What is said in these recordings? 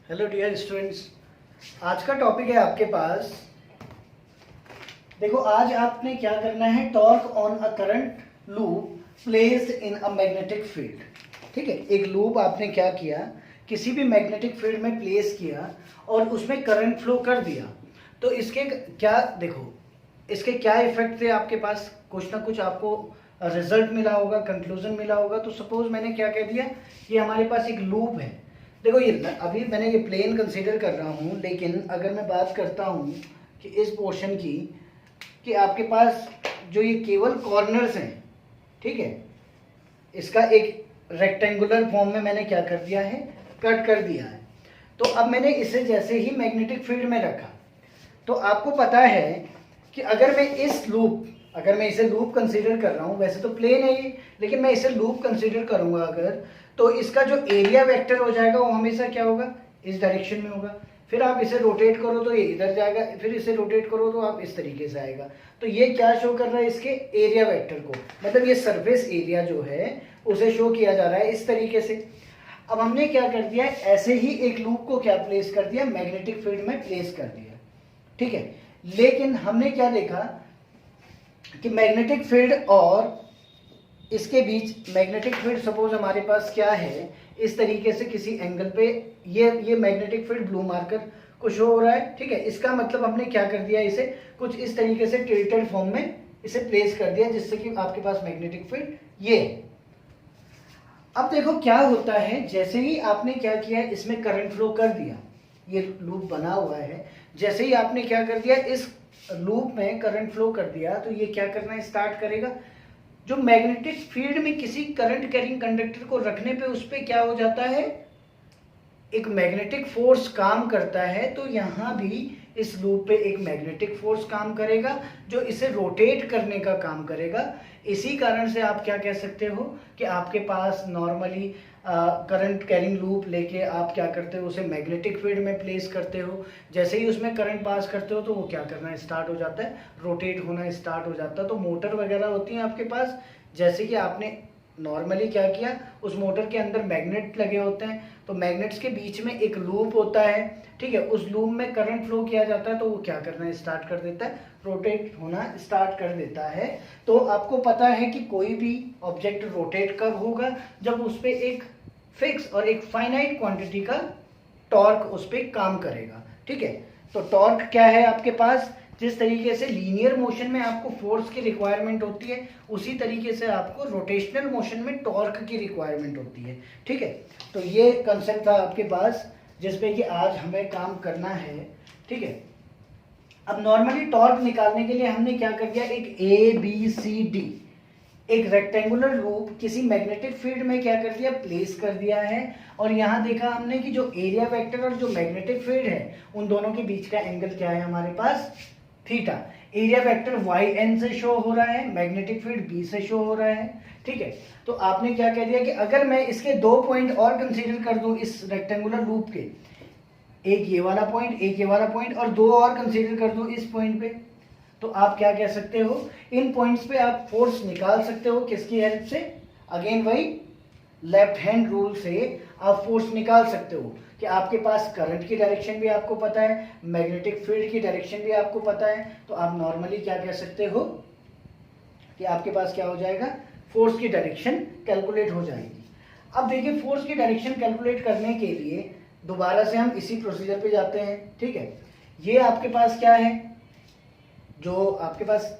Hello dear students, आज का topic है आपके पास। देखो, आज आपने क्या करना है, torque on a current loop placed in a magnetic field. ठीक है, एक लूप आपने क्या किया, किसी भी मैग्नेटिक फील्ड में प्लेस किया और उसमें करंट फ्लो कर दिया। तो इसके क्या, देखो इसके क्या इफेक्ट थे आपके पास, कुछ ना कुछ आपको रिजल्ट मिला होगा, कंक्लूजन मिला होगा। तो सपोज मैंने क्या कह दिया, ये हमारे पास एक लूप है। देखो, ये अभी मैंने ये प्लेन कंसीडर कर रहा हूँ, लेकिन अगर मैं बात करता हूँ कि इस पोर्शन की, कि आपके पास जो ये केवल कॉर्नर्स हैं, ठीक है, इसका एक रेक्टेंगुलर फॉर्म में मैंने क्या कर दिया है, कट कर दिया है। तो अब मैंने इसे जैसे ही मैग्नेटिक फील्ड में रखा, तो आपको पता है कि अगर मैं इसे लूप कंसीडर कर रहा हूँ, वैसे तो प्लेन है ये, लेकिन मैं इसे लूप कंसीडर करूंगा अगर, तो इसका जो एरिया वेक्टर हो जाएगा वो हमेशा क्या होगा, इस डायरेक्शन में होगा। फिर आप इसे रोटेट करो तो ये इधर जाएगा, फिर इसे रोटेट करो तो आप इस तरीके से आएगा। तो ये क्या शो कर रहा है, इसके एरिया वेक्टर को, मतलब ये सरफेस एरिया जो है उसे शो किया जा रहा है इस तरीके से। अब हमने क्या कर दिया, ऐसे ही एक लूप को क्या प्लेस कर दिया, मैग्नेटिक फील्ड में प्लेस कर दिया। ठीक है, लेकिन हमने क्या देखा कि मैग्नेटिक फील्ड और इसके बीच, मैग्नेटिक फील्ड सपोज हमारे पास क्या है, इस तरीके से किसी एंगल पे ये मैग्नेटिक फील्ड ब्लू मार्कर को शो हो रहा है। ठीक है, इसका मतलब हमने क्या कर दिया, इसे कुछ इस तरीके से टिल्टेड फॉर्म में इसे प्लेस कर दिया, जिससे कि आपके पास मैग्नेटिक फील्ड ये है। अब देखो क्या होता है, जैसे ही आपने क्या किया, इसमें करंट फ्लो कर दिया, ये लूप बना हुआ है, जैसे ही आपने क्या कर दिया, इस लूप में करंट फ्लो कर दिया, तो ये क्या करना स्टार्ट करेगा, जो मैग्नेटिक फील्ड में किसी करंट कैरिंग कंडक्टर को रखने पे उस पर क्या हो जाता है, एक मैग्नेटिक फोर्स काम करता है। तो यहाँ भी इस लूप पे एक मैग्नेटिक फोर्स काम करेगा जो इसे रोटेट करने का काम करेगा। इसी कारण से आप क्या कह सकते हो कि आपके पास नॉर्मली करंट कैरिंग लूप लेके आप क्या करते हो, उसे मैग्नेटिक फील्ड में प्लेस करते हो। जैसे ही उसमें करंट पास करते हो तो वो क्या करना स्टार्ट हो जाता है, रोटेट होना स्टार्ट हो जाता है। तो मोटर वगैरह होती है आपके पास, जैसे कि आपने नॉर्मली क्या किया, उस मोटर के अंदर मैग्नेट लगे होते हैं, तो मैग्नेट्स के बीच में एक लूप होता है। ठीक है, उस लूप में करंट फ्लो किया जाता है, तो वो क्या करना स्टार्ट कर देता है, रोटेट होना स्टार्ट कर देता है। तो आपको पता है कि कोई भी ऑब्जेक्ट रोटेट कब होगा, जब उस पर एक फिक्स और एक फाइनाइट क्वांटिटी का टॉर्क उस पर काम करेगा। ठीक है, तो टॉर्क क्या है आपके पास, जिस तरीके से लीनियर मोशन में आपको फोर्स की रिक्वायरमेंट होती है, उसी तरीके से आपको रोटेशनल मोशन में टॉर्क की रिक्वायरमेंट होती है। ठीक है, तो ये कंसेप्ट था आपके पास जिसपे कि आज हमें काम करना है। ठीक है, अब नॉर्मली टॉर्क निकालने के लिए हमने क्या कर दिया, एक ABCD एक रेक्टेंगुलर लूप किसी मैग्नेटिक फील्ड में क्या कर दिया, प्लेस कर दिया है। और यहाँ देखा हमने कि जो एरिया वेक्टर और जो मैग्नेटिक फील्ड है, उन दोनों के बीच का एंगल क्या है हमारे पास, थीटा। एरिया वेक्टर YN से शो हो रहा है, मैग्नेटिक फील्ड B से शो हो रहा है। ठीक है, तो आपने क्या कह दिया कि अगर मैं इसके दो पॉइंट और कंसीडर कर दूं इस रेक्टेंगुलर लूप के, एक ये वाला पॉइंट, एक ये वाला पॉइंट, और दो और कंसीडर कर दूं इस पॉइंट पे, तो आप क्या कह सकते हो, इन पॉइंट्स पे आप फोर्स निकाल सकते हो, किसकी हेल्प से, अगेन वही लेफ्ट हैंड रूल से आप फोर्स निकाल सकते हो कि आपके पास करंट की डायरेक्शन भी आपको पता है, मैग्नेटिक फील्ड की डायरेक्शन भी आपको पता है। तो आप नॉर्मली क्या कह सकते हो कि आपके पास क्या हो जाएगा, फोर्स की डायरेक्शन कैलकुलेट हो जाएगी। अब देखिए, फोर्स की डायरेक्शन कैलकुलेट करने के लिए दोबारा से हम इसी प्रोसीजर पे जाते हैं। ठीक है, ये आपके पास क्या है, जो आपके पास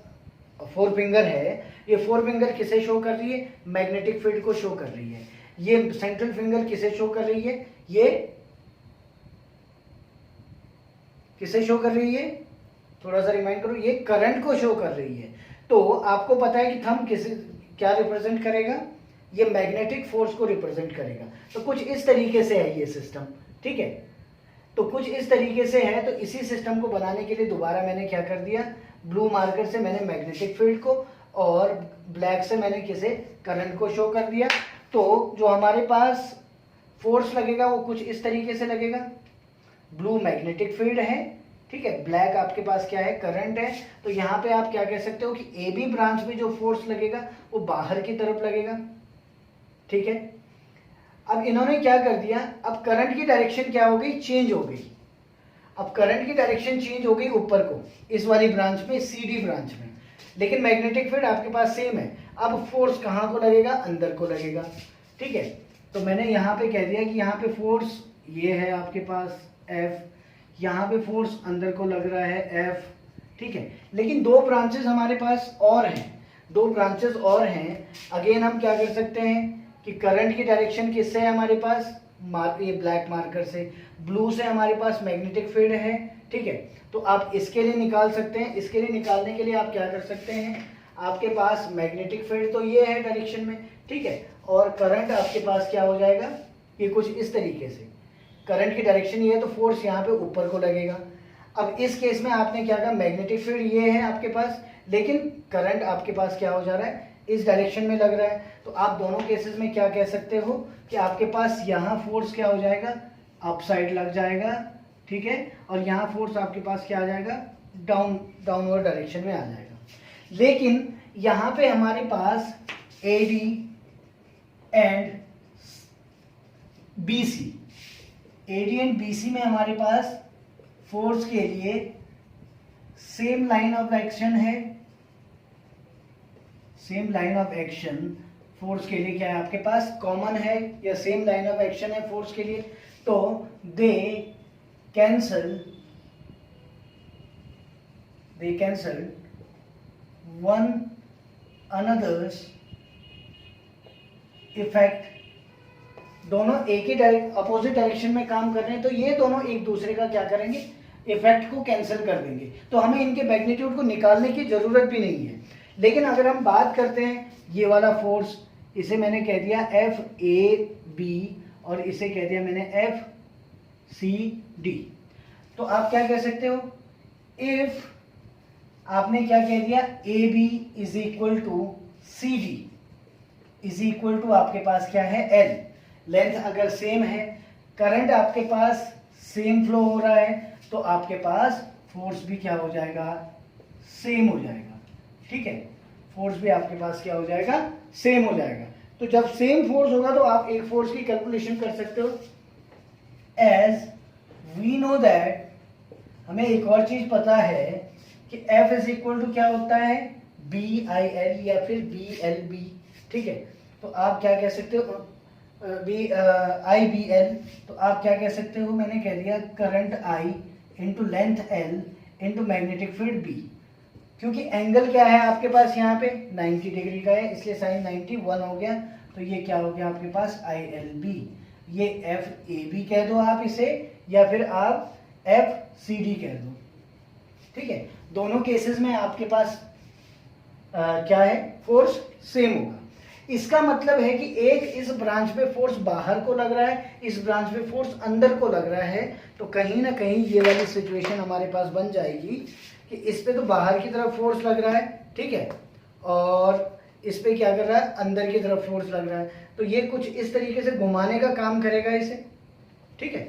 फोर फिंगर है, ये फोर फिंगर किसे शो कर रही है, मैग्नेटिक फील्ड को शो कर रही है। ये सेंट्रल फिंगर किसे शो कर रही है, ये किसे शो कर रही है, थोड़ा सा रिमाइंड करो, ये करंट को शो कर रही है। तो आपको पता है कि थंब किसे क्या रिप्रेजेंट करेगा, ये मैग्नेटिक फोर्स को रिप्रेजेंट करेगा। तो कुछ इस तरीके से है ये सिस्टम। ठीक है, तो कुछ इस तरीके से है। तो इसी सिस्टम को बनाने के लिए दोबारा मैंने क्या कर दिया, ब्लू मार्कर से मैंने मैग्नेटिक फील्ड को और ब्लैक से मैंने किसे, करंट को शो कर दिया। तो जो हमारे पास फोर्स लगेगा वो कुछ इस तरीके से लगेगा, ब्लू मैग्नेटिक फील्ड है, ठीक है, ब्लैक आपके पास क्या है, करंट है। तो यहाँ पे आप क्या कह सकते हो कि AB ब्रांच में जो फोर्स लगेगा वो बाहर की तरफ लगेगा। ठीक है, अब इन्होंने क्या कर दिया, अब करंट की डायरेक्शन क्या हो गई, चेंज हो गई। अब करंट की डायरेक्शन चेंज हो गई ऊपर को, इस वाली ब्रांच में, CD ब्रांच में, लेकिन मैग्नेटिक फील्ड आपके पास सेम है। अब फोर्स कहाँ को लगेगा, अंदर को लगेगा। ठीक है, तो मैंने यहाँ पे कह दिया कि यहाँ पे फोर्स ये है आपके पास F, यहाँ पे फोर्स अंदर को लग रहा है F। ठीक है, लेकिन दो ब्रांचेस हमारे पास और हैं, दो ब्रांचेस और हैं। अगेन हम क्या कर सकते हैं कि करंट की डायरेक्शन किससे है हमारे पास, ये ब्लैक मार्कर से, ब्लू से हमारे पास मैग्नेटिक फील्ड है। ठीक है, तो आप इसके लिए निकाल सकते हैं। इसके लिए निकालने के लिए आप क्या कर सकते हैं, आपके पास मैग्नेटिक फील्ड तो ये है डायरेक्शन में, ठीक है, और करंट आपके पास क्या हो जाएगा, ये कुछ इस तरीके से, करंट की डायरेक्शन ये है तो फोर्स यहाँ पे ऊपर को लगेगा। अब इस केस में आपने क्या कहा, मैग्नेटिक फील्ड ये है आपके पास, लेकिन करंट आपके पास क्या हो जा रहा है, इस डायरेक्शन में लग रहा है। तो आप दोनों केसेस में क्या कह सकते हो कि आपके पास यहाँ फोर्स क्या हो जाएगा, अप साइड लग जाएगा। ठीक है, और यहाँ फोर्स आपके पास क्या आ जाएगा, डाउनवर्ड डायरेक्शन में आ जाएगा। लेकिन यहाँ पे हमारे पास AD and BC, AD and BC में हमारे पास फोर्स के लिए सेम लाइन ऑफ एक्शन है, same line of action force के लिए क्या है आपके पास, कॉमन है या सेम लाइन ऑफ एक्शन है फोर्स के लिए, तो दे कैंसल वन अनदर्स इफेक्ट। दोनों एक ही अपोजिट डायरेक्शन में काम कर रहे हैं, तो ये दोनों एक दूसरे का क्या करेंगे, इफेक्ट को कैंसिल कर देंगे। तो हमें इनके मैग्नीट्यूड को निकालने की जरूरत भी नहीं है। लेकिन अगर हम बात करते हैं ये वाला फोर्स, इसे मैंने कह दिया FAB और इसे कह दिया मैंने FCD, तो आप क्या कह सकते हो, इफ आपने क्या कह दिया, AB is equal to CD is equal to आपके पास क्या है L, लेंथ अगर सेम है, करंट आपके पास सेम फ्लो हो रहा है, तो आपके पास फोर्स भी क्या हो जाएगा, सेम हो जाएगा। ठीक है, फोर्स भी आपके पास क्या हो जाएगा, सेम हो जाएगा। तो जब सेम फोर्स होगा तो आप एक फोर्स की कैलकुलेशन कर सकते हो। एज वी नो दैट, हमें एक और चीज पता है कि F इज इक्वल टू क्या होता है, BIL या फिर BLB। ठीक है, तो आप क्या कह सकते हो, IBL, तो आप क्या कह सकते हो, मैंने कह दिया current I into length L into magnetic field B। क्योंकि एंगल क्या है आपके पास यहाँ पे 90 डिग्री का है, इसलिए साइन 91 हो गया, तो ये क्या हो गया आपके पास ILB। ये FAB कह दो आप इसे, या फिर आप FCD कह दो। ठीक है, दोनों केसेस में आपके पास क्या है, फोर्स सेम होगा। इसका मतलब है कि एक इस ब्रांच पे फोर्स बाहर को लग रहा है, इस ब्रांच पे फोर्स अंदर को लग रहा है, तो कहीं ना कहीं ये वाली सिचुएशन हमारे पास बन जाएगी कि इस पे तो बाहर की तरफ फोर्स लग रहा है, ठीक है, और इस पे क्या कर रहा है, अंदर की तरफ फोर्स लग रहा है, तो ये कुछ इस तरीके से घुमाने का काम करेगा इसे। ठीक है,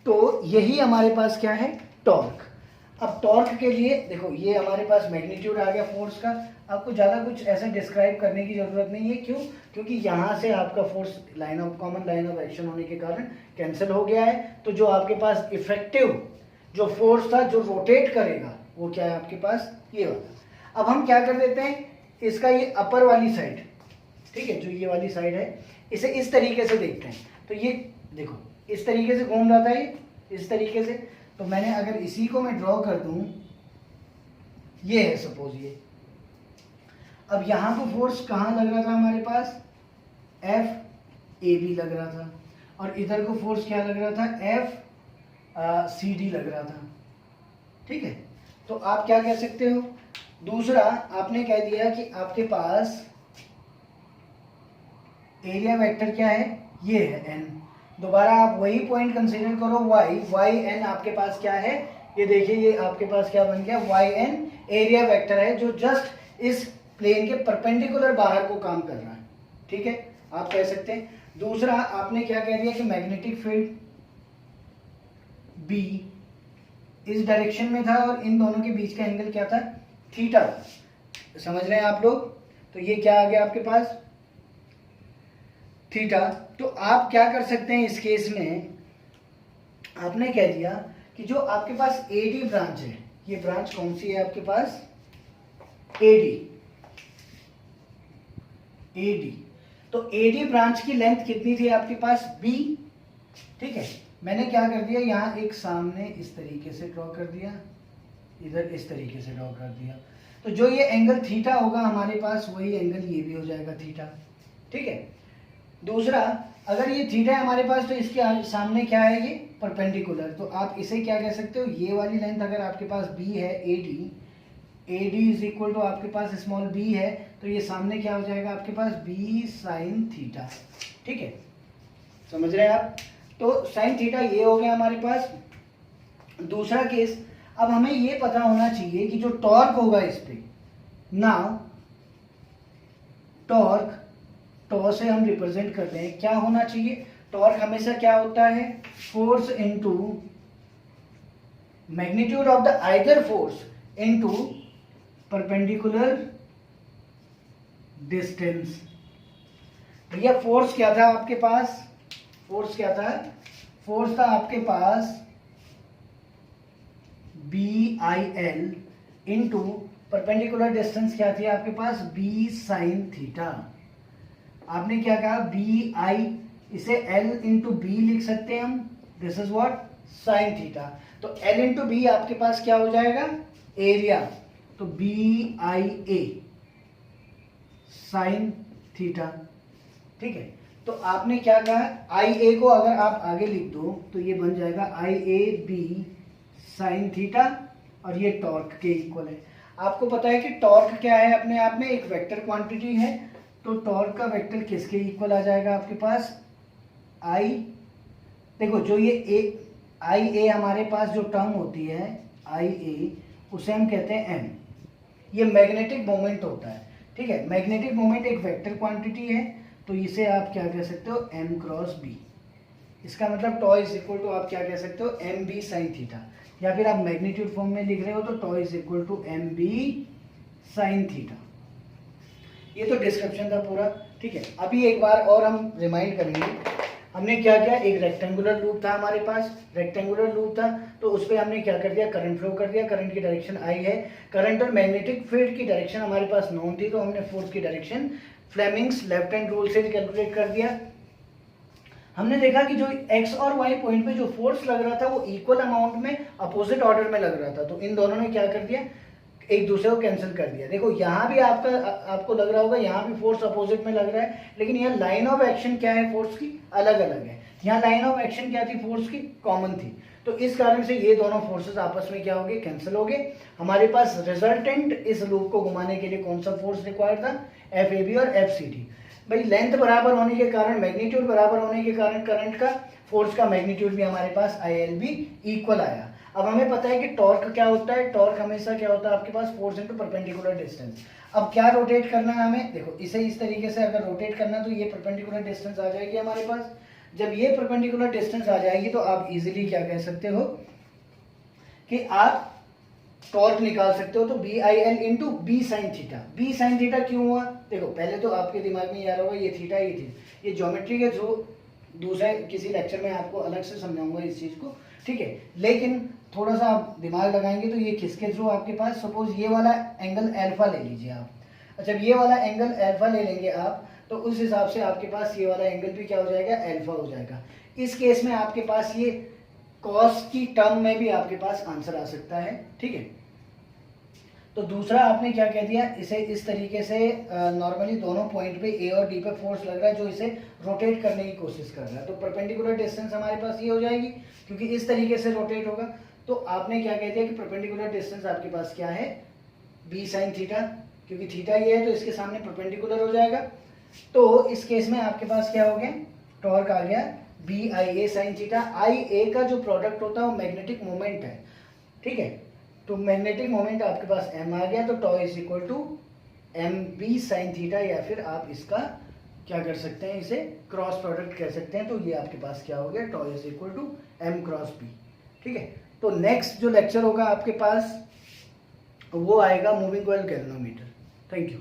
तो यही हमारे पास क्या है, टॉर्क। अब टॉर्क के लिए देखो, ये हमारे पास मैग्नीट्यूड आ गया फोर्स का, आपको ज़्यादा कुछ ऐसा डिस्क्राइब करने की ज़रूरत नहीं है। क्यों? क्योंकि यहाँ से आपका force common line of action होने के कारण कैंसिल हो गया है। तो जो आपके पास इफेक्टिव जो फोर्स था जो रोटेट करेगा वो क्या है आपके पास, ये वाला। अब हम क्या कर देते हैं, इसका ये अपर वाली साइड, ठीक है, जो ये वाली साइड है, इसे इस तरीके से देखते हैं। तो ये देखो इस तरीके से घूम रहा था, ये इस तरीके से। तो मैंने अगर इसी को मैं ड्रॉ कर दूं, ये है सपोज ये। अब यहाँ को फोर्स कहाँ लग रहा था हमारे पास, FAB लग रहा था, और इधर को फोर्स क्या लग रहा था, FCD लग रहा था। ठीक है, तो आप क्या कह सकते हो, दूसरा आपने कह दिया कि आपके पास एरिया वेक्टर क्या है, ये है N। दोबारा आप वही पॉइंट कंसीडर करो, YN आपके पास क्या है, ये देखिए, ये आपके पास क्या बन गया, YN एरिया वेक्टर है जो जस्ट इस प्लेन के परपेंडिकुलर बाहर को काम कर रहा है। ठीक है, आप कह सकते हैं। दूसरा आपने क्या कह दिया कि मैग्नेटिक फील्ड B इस डायरेक्शन में था और इन दोनों के बीच का एंगल क्या था, थीटा था। समझ रहे हैं आप लोग? तो ये क्या आ गया आपके पास, थीटा। तो आप क्या कर सकते हैं इस केस में, आपने कह दिया कि जो आपके पास एडी ब्रांच है, ये ब्रांच कौन सी है आपके पास, एडी। एडी, तो एडी ब्रांच की लेंथ कितनी थी आपके पास, बी। ठीक है, मैंने क्या कर दिया, यहां एक सामने इस तरीके से ड्रॉ कर दिया, इधर इस तरीके से ड्रॉ कर दिया। तो जो ये एंगल थीटा होगा हमारे पास, वही एंगल ये भी हो जाएगा थीटा। ठीक है, दूसरा, अगर ये थीटा है हमारे पास, तो इसके सामने क्या है, ये परपेंडिकुलर। तो आप इसे क्या कह सकते हो, ये वाली लेंथ अगर आपके पास बी है, AD, AD is equal to आपके पास स्मॉल बी है, तो ये सामने क्या हो जाएगा आपके पास, बी साइन थीटा। ठीक है, समझ रहे हैं आप। तो साइन थीटा ये हो गया हमारे पास। दूसरा केस, अब हमें ये पता होना चाहिए कि जो टॉर्क होगा इस पे, नाउ टॉर्क, टॉ से हम रिप्रेजेंट करते हैं, क्या होना चाहिए, टॉर्क हमेशा क्या होता है, force into magnitude of the either force into perpendicular distance. भैया फोर्स क्या था आपके पास, फोर्स क्या था, फोर्स था आपके पास B I L into perpendicular distance क्या थी आपके पास, बी साइन थीटा। आपने क्या कहा, बी आई, इसे एल इंटू बी लिख सकते हैं हम, this is what, sine theta. तो एल इंटू बी आपके पास क्या हो जाएगा, एरिया, तो B I A sine theta. ठीक है, तो आपने क्या कहा, आई ए को अगर आप आगे लिख दो तो ये बन जाएगा आई ए बी साइन थीटा, और ये टॉर्क के इक्वल है। आपको पता है कि टॉर्क क्या है, अपने आप में एक वेक्टर क्वांटिटी है, तो टॉर्क का वेक्टर किसके इक्वल आ जाएगा आपके पास, आई, देखो जो ये ए, आई ए हमारे पास जो टर्म होती है आई ए, उसे हम कहते हैं एम, ये मैग्नेटिक मोमेंट होता है। ठीक है, मैग्नेटिक मोमेंट एक वेक्टर क्वांटिटी है, तो इसे आप क्या कह सकते हो, एम क्रॉस बी। इसका मतलब टॉ इज इक्वल टू आप क्या कह सकते हो, एम बी साइन थीटा, या फिर आप मैग्नीट्यूड फॉर्म में लिख रहे हो तो tau is equal to M B sine theta. ये तो डिस्क्रिप्शन था पूरा। ठीक है, अभी एक बार और हम रिमाइंड करेंगे, हमने क्या किया, एक रेक्टेंगुलर लूप था हमारे पास, रेक्टेंगुलर लूप था, तो उस पर हमने क्या कर दिया, करंट फ्लो कर दिया, करंट की डायरेक्शन आई है, करंट और मैग्नेटिक फील्ड की डायरेक्शन हमारे पास नोन थी, तो हमने फोर्स की direction Fleming's left hand rule से कैलकुलेट कर दिया। हमने देखा कि जो एक्स और वाई पॉइंट पे जो फोर्स लग रहा था वो इक्वल अमाउंट में अपोजिट ऑर्डर में लग रहा था, तो इन दोनों ने क्या कर दिया, एक दूसरे को कैंसिल कर दिया। देखो यहाँ भी आपको लग रहा होगा, यहाँ भी फोर्स अपोजिट में लग रहा है, लेकिन यहाँ लाइन ऑफ एक्शन क्या है फोर्स की, अलग अलग है। यहाँ लाइन ऑफ एक्शन क्या थी फोर्स की, कॉमन थी, तो इस कारण से ये दोनों फोर्सेस आपस में क्या हो गए, कैंसिल हो गए। हमारे पास रिजल्टेंट इस लूप को घुमाने के लिए कौन सा फोर्स रिक्वायर्ड था, एफ ए बी और एफ सी डी। भाई लेंथ बराबर होने के कारण, मैग्नीट्यूड बराबर होने के कारण करंट का, फोर्स का मैग्नीट्यूड भी हमारे पास आई एल बी इक्वल आया। अब हमें पता है कि टॉर्क क्या होता है, टॉर्क हमेशा क्या होता है आपके पास, फोर्स इनटू परपेंडिकुलर डिस्टेंस। अब क्या रोटेट करना है हमें, देखो इसे इस तरीके से अगर रोटेट करना तो ये परपेंडिकुलर डिस्टेंस आ जाएगी हमारे पास। जब ये परपेंडिकुलर डिस्टेंस आ जाएगी तो आप इजीली क्या कह सकते हो कि आप टॉर्क निकाल सकते हो, तो B I L into B sine theta. B sine theta क्यों हुआ, देखो पहले तो आपके दिमाग में याद होगा ये थीटा, ये थी, ये ज्योमेट्री के थ्रू दूसरे किसी लेक्चर में आपको अलग से समझाऊंगा इस चीज को। ठीक है, लेकिन थोड़ा सा आप दिमाग लगाएंगे तो ये किसके थ्रू आपके पास, सपोज ये वाला एंगल अल्फा ले लीजिए आप। अच्छा, ये वाला एंगल अल्फा ले लेंगे आप, तो उस हिसाब से आपके पास ये वाला एंगल भी क्या हो जाएगा, अल्फा हो जाएगा। इस केस में आपके पास ये कॉस की टर्म में भी आपके पास आंसर आ सकता है। ठीक है, तो दूसरा आपने क्या कह दिया, इसे इस तरीके से नॉर्मली दोनों पॉइंट पे ए और डी पे फोर्स लग रहा है जो इसे रोटेट करने की कोशिश कर रहा है, तो परपेंडिकुलर डिस्टेंस हमारे पास ये हो जाएगी क्योंकि इस तरीके से रोटेट होगा। तो आपने क्या कह दिया कि परपेंडिकुलर डिस्टेंस आपके पास क्या है, बी साइन थीटा, क्योंकि थीटा ये है तो इसके सामने परपेंडिकुलर हो जाएगा। तो इस केस में आपके पास क्या हो गया, टॉर्क आ गया B I A sine theta. I A का जो प्रोडक्ट होता है वो मैग्नेटिक मोमेंट है। ठीक है, तो मैग्नेटिक मोमेंट आपके पास m आ गया, तो tau is equal to M B sine theta, या फिर आप इसका क्या कर सकते हैं, इसे क्रॉस प्रोडक्ट कह सकते हैं। तो ये आपके पास क्या हो गया, tau is equal to M cross B. ठीक है, तो नेक्स्ट जो लेक्चर होगा आपके पास वो आएगा moving coil galvanometer. Thank you.